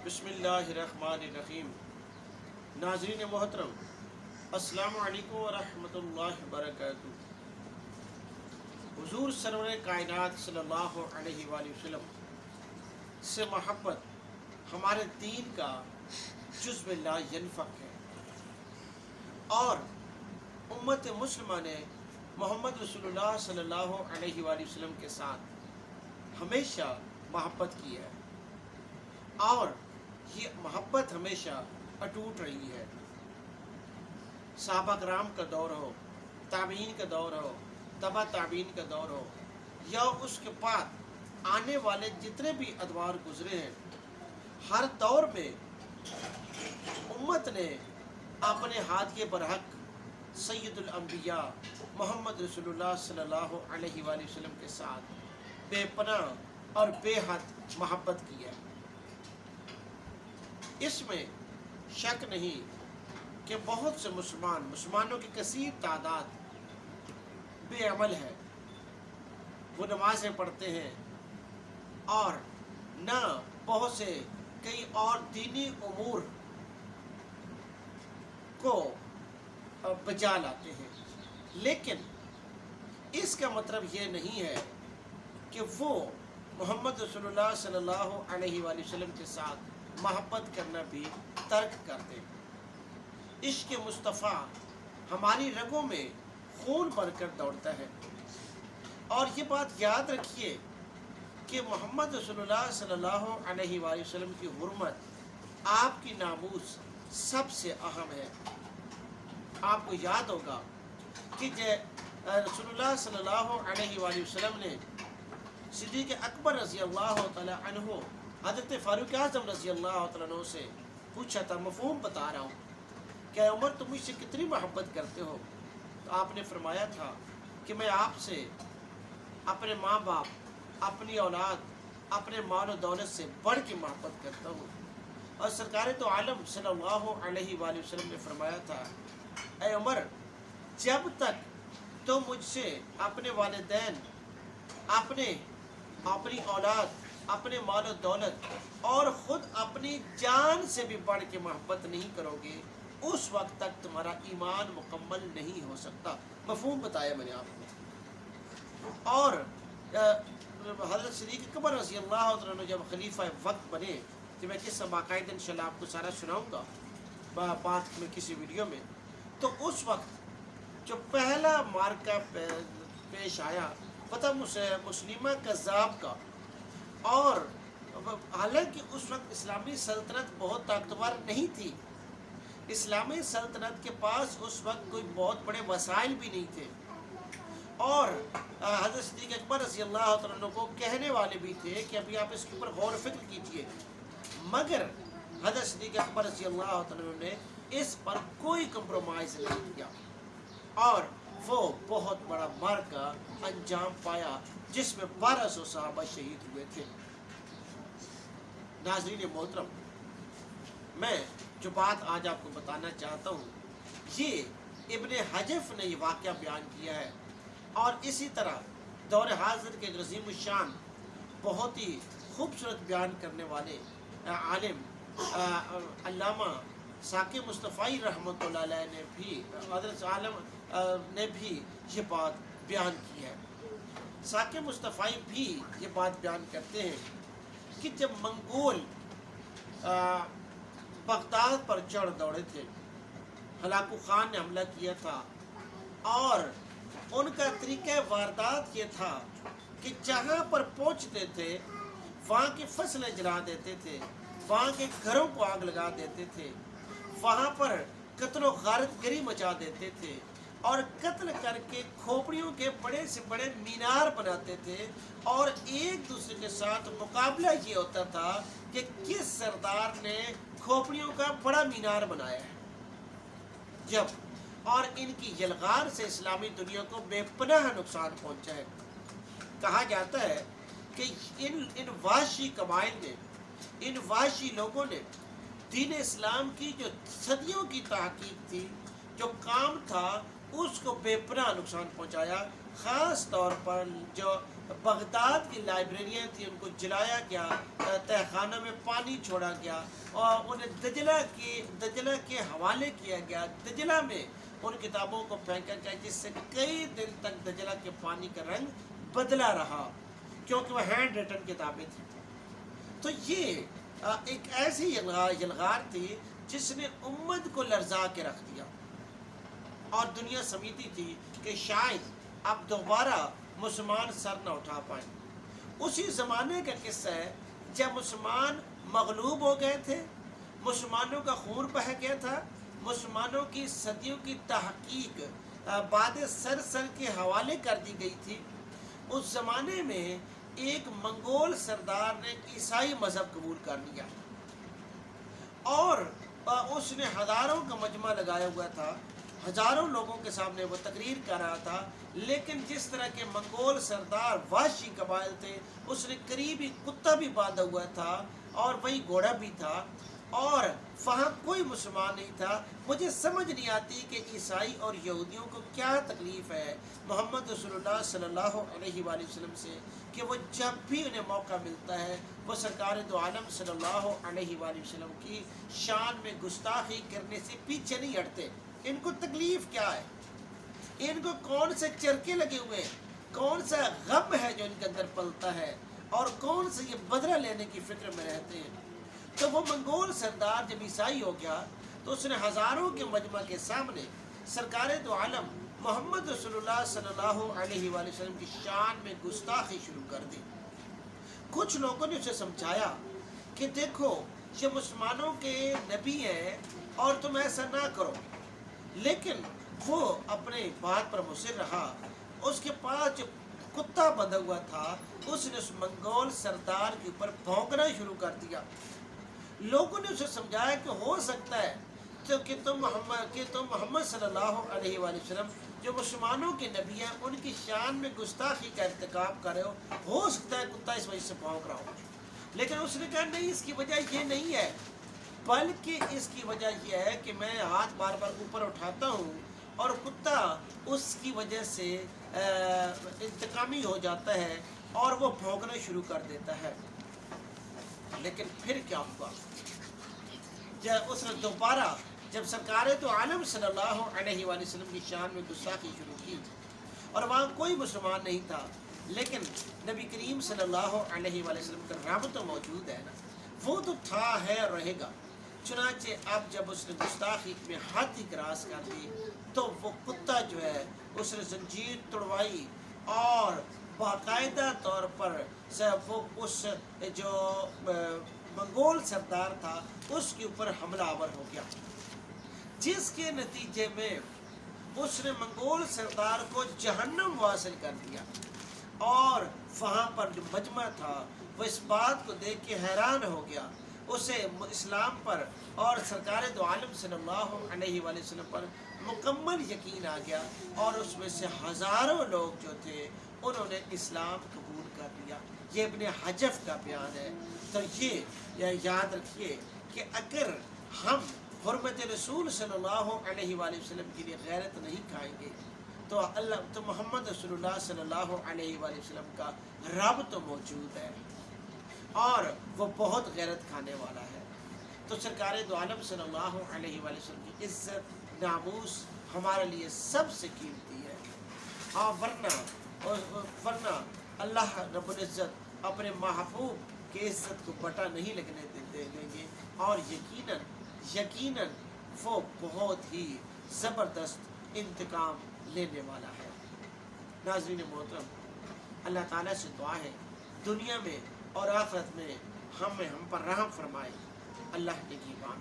بسم اللہ الرحمن الرحیم۔ ناظرین محترم، السلام علیکم ورحمۃ اللہ وبرکاتہ۔ حضور سرور کائنات صلی اللہ علیہ وآلہ وسلم سے محبت ہمارے دین کا جزو لا ینفک ہے، اور امت مسلمہ نے محمد رسول اللہ صلی اللہ علیہ وآلہ وسلم کے ساتھ ہمیشہ محبت کی ہے، اور یہ محبت ہمیشہ اٹوٹ رہی ہے۔ صحابہ کرام کا دور ہو، تابعین کا دور ہو، تبع تابعین کا دور ہو، یا اس کے بعد آنے والے جتنے بھی ادوار گزرے ہیں، ہر دور میں امت نے اپنے ہادی برحق سید الانبیاء محمد رسول اللہ صلی اللہ علیہ وآلہ وسلم کے ساتھ بے پناہ اور بے حد محبت کی ہے۔ اس میں شک نہیں کہ بہت سے مسلمانوں کی کثیر تعداد بے عمل ہے، وہ نمازیں پڑھتے ہیں اور نہ بہت سے کئی اور دینی امور کو بجا لاتے ہیں، لیکن اس کا مطلب یہ نہیں ہے کہ وہ محمد رسول اللہ صلی اللہ علیہ وآلہ وسلم کے ساتھ محبت کرنا بھی ترک کر دیں۔ عشق مصطفیٰ ہماری رگوں میں خون بھر کر دوڑتا ہے، اور یہ بات یاد رکھیے کہ محمد رسول اللہ صلی اللہ علیہ وآلہ وسلم کی حرمت، آپ کی ناموس سب سے اہم ہے۔ آپ کو یاد ہوگا کہ رسول اللہ صلی اللہ علیہ وآلہ وسلم نے صدیق اکبر رضی اللہ تعالی عنہ حضرت فاروق اعظم رضی اللہ تعالیٰ عنہ سے پوچھا تھا، مفہوم بتا رہا ہوں، کہ عمر تم مجھ سے کتنی محبت کرتے ہو؟ تو آپ نے فرمایا تھا کہ میں آپ سے اپنے ماں باپ، اپنی اولاد، اپنے مال و دولت سے بڑھ کے محبت کرتا ہوں۔ اور سرکار تو عالم صلی اللہ علیہ وآلہ وسلم نے فرمایا تھا، اے عمر، جب تک تو مجھ سے اپنے والدین، اپنی اولاد، اپنے مال و دولت اور خود اپنی جان سے بھی بڑھ کے محبت نہیں کرو گے، اس وقت تک تمہارا ایمان مکمل نہیں ہو سکتا۔ مفہوم بتایا میں نے آپ کو۔ اور حضرت صدیق اکبر رضی اللہ عنہ جب خلیفہ وقت بنے، کہ میں قصہ باقاعدہ انشاءاللہ آپ کو سارا سناؤں گا بعد میں کسی ویڈیو میں، تو اس وقت جو پہلا مارکہ پیش آیا فتح مسلمہ کذاب کا، اور حالانکہ اس وقت اسلامی سلطنت بہت طاقتور نہیں تھی، اسلامی سلطنت کے پاس اس وقت کوئی بہت بڑے وسائل بھی نہیں تھے، اور حضرت صدیق اکبر رضی اللہ عنہ کو کہنے والے بھی تھے کہ ابھی آپ اس کے اوپر غور و فکر کیجئے، مگر حضرت صدیق اکبر رضی اللہ عنہ نے اس پر کوئی کمپرومائز نہیں کیا، اور وہ بہت بڑا مارکہ انجام پایا جس میں 1200 صحابہ شہید ہوئے تھے۔ ناظرین محترم، میں جو بات آج آپ کو بتانا چاہتا ہوں، یہ ابن حجف نے یہ واقعہ بیان کیا ہے، اور اسی طرح دور حاضر کے عظیم الشان بہت ہی خوبصورت بیان کرنے والے عالم علامہ ساقی مصطفی رحمۃ اللہ علیہ نے بھی، حضرت عالم نے بھی یہ بات بیان کی ہے۔ ساقی مصطفی بھی یہ بات بیان کرتے ہیں کہ جب منگول بغداد پر چڑھ دوڑے تھے، ہلاکو خان نے حملہ کیا تھا، اور ان کا طریقہ واردات یہ تھا کہ جہاں پر پہنچتے تھے وہاں کی فصلیں جلا دیتے تھے، وہاں کے گھروں کو آگ لگا دیتے تھے، وہاں پر قتل و غارت گری مچا دیتے تھے، اور قتل کر کے کھوپڑیوں کے بڑے سے بڑے مینار بناتے تھے، اور ایک دوسرے کے ساتھ مقابلہ یہ ہوتا تھا کہ کس سردار نے کھوپڑیوں کا بڑا مینار بنایا ہے۔ اور ان کی یلغار سے اسلامی دنیا کو بے پناہ نقصان پہنچا ہے۔ کہا جاتا ہے کہ ان وحشی قبائل نے، ان وحشی لوگوں نے دین اسلام کی جو صدیوں کی تحقیق تھی، جو کام تھا، اس کو بے پناہ نقصان پہنچایا، خاص طور پر جو بغداد کی لائبریریاں تھیں ان کو جلایا گیا، تہ خانہ میں پانی چھوڑا گیا اور انہیں دجلہ کے حوالے کیا گیا، دجلہ میں ان کتابوں کو پھینکا گیا جس سے کئی دن تک دجلہ کے پانی کا رنگ بدلا رہا، کیونکہ وہ ہینڈ ریٹن کتابیں تھیں۔ تو یہ ایک ایسی یلغار تھی جس نے امت کو لرزا کے رکھ دیا، اور دنیا سمجھتی تھی کہ شاید اب دوبارہ مسلمان سر نہ اٹھا پائیں۔ اسی زمانے کا قصہ ہے جب مسلمان مغلوب ہو گئے تھے، مسلمانوں کا خون بہہ گیا تھا، مسلمانوں کی صدیوں کی تحقیق بعد سر کے حوالے کر دی گئی تھی۔ اس زمانے میں ایک منگول سردار نے عیسائی مذہب قبول کر لیا اور اس نے ہزاروں کا مجمع لگایا ہوا تھا، ہزاروں لوگوں کے سامنے وہ تقریر کر رہا تھا، لیکن جس طرح کے منگول سردار وحشی قبائل تھے، اس نے قریبی کتا بھی باندھا ہوا تھا اور وہی گھوڑا بھی تھا، اور وہاں کوئی مسلمان نہیں تھا۔ مجھے سمجھ نہیں آتی کہ عیسائی اور یہودیوں کو کیا تکلیف ہے محمد رسول اللہ صلی اللہ علیہ وآلہ وسلم سے، کہ وہ جب بھی انہیں موقع ملتا ہے وہ سرکار دو عالم صلی اللہ علیہ وآلہ وسلم کی شان میں گستاخی کرنے سے پیچھے نہیں ہٹتے۔ ان کو تکلیف کیا ہے؟ ان کو کون سے چرکے لگے ہوئے ہیں؟ کون سا غم ہے جو ان کے اندر پلتا ہے، اور کون سے یہ بدلہ لینے کی فکر میں رہتے ہیں؟ تو وہ منگول سردار جب عیسائی ہو گیا تو اس نے ہزاروں کے مجمع کے سامنے سرکار دو عالم محمد رسول اللہ صلی اللہ علیہ وآلہ وسلم کی شان میں گستاخی شروع کر دی۔ کچھ لوگوں نے اسے سمجھایا کہ دیکھو یہ مسلمانوں کے نبی ہیں اور تم ایسا نہ کرو، لیکن وہ اپنے بات پر مصر رہا۔ اس کے پاس جو کتا بندھا ہوا تھا اس نے اس منگول سردار کے اوپر بھونکنا شروع کر دیا۔ لوگوں نے اسے سمجھایا کہ ہو سکتا ہے کہ تم محمد صلی اللہ علیہ وآلہ وسلم جو مسلمانوں کے نبی ہیں ان کی شان میں گستاخی کا ارتکاب کر رہے ہو سکتا ہے کتا اس وجہ سے بھونک رہا ہو۔ لیکن اس نے کہا نہیں، اس کی وجہ یہ نہیں ہے، بلکہ اس کی وجہ یہ ہے کہ میں ہاتھ بار بار اوپر اٹھاتا ہوں اور کتا اس کی وجہ سے انتقامی ہو جاتا ہے اور وہ بھونکنا شروع کر دیتا ہے۔ لیکن پھر کیا ہوا؟ جب اس نے دوبارہ جب سرکار تو عالم صلی اللہ علیہ وآلہ وسلم کی شان میں گستاخی شروع کی، اور وہاں کوئی مسلمان نہیں تھا، لیکن نبی کریم صلی اللہ علیہ وآلہ وسلم کا رب تو موجود ہے نا، وہ تو تھا ہے رہے گا۔ چنانچہ اب جب اس نے گستاخی میں حد ہی کراس کر دی تو وہ کتا جو ہے اس نے زنجیر توڑوائی اور باقاعدہ طور پر وہ اس جو منگول سردار تھا اس کے اوپر حملہ آور ہو گیا، جس کے نتیجے میں اس نے منگول سردار کو جہنم واصل کر دیا۔ اور وہاں پر جو مجمع تھا وہ اس بات کو دیکھ کے حیران ہو گیا، اسے اسلام پر اور سرکار دو عالم صلی اللہ علیہ وآلہ وسلم پر مکمل یقین آ گیا، اور اس میں سے ہزاروں لوگ جو تھے انہوں نے اسلام قبول کر لیا۔ یہ ابن حجف کا بیان ہے۔ تو یہ یاد رکھیے کہ اگر ہم حرمت رسول صلی اللہ علیہ وآلہ وسلم کے لیے غیرت نہیں کھائیں گے تو محمد رسول اللہ صلی اللہ علیہ وآلہ وسلم کا رب تو موجود ہے اور وہ بہت غیرت کھانے والا ہے۔ تو سرکار دو عالم صلی اللہ علیہ وآلہ وسلم کی عزت ناموس ہمارے لیے سب سے قیمتی ہے۔ ہاں ورنہ اللہ رب العزت اپنے محبوب کی عزت کو بٹا نہیں لگنے دیں گے، اور یقیناً وہ بہت ہی زبردست انتقام لینے والا ہے۔ ناظرین محترم، اللہ تعالیٰ سے دعا ہے دنیا میں اور آخرت میں ہم پر رحم فرمائے۔ اللہ نگہبان۔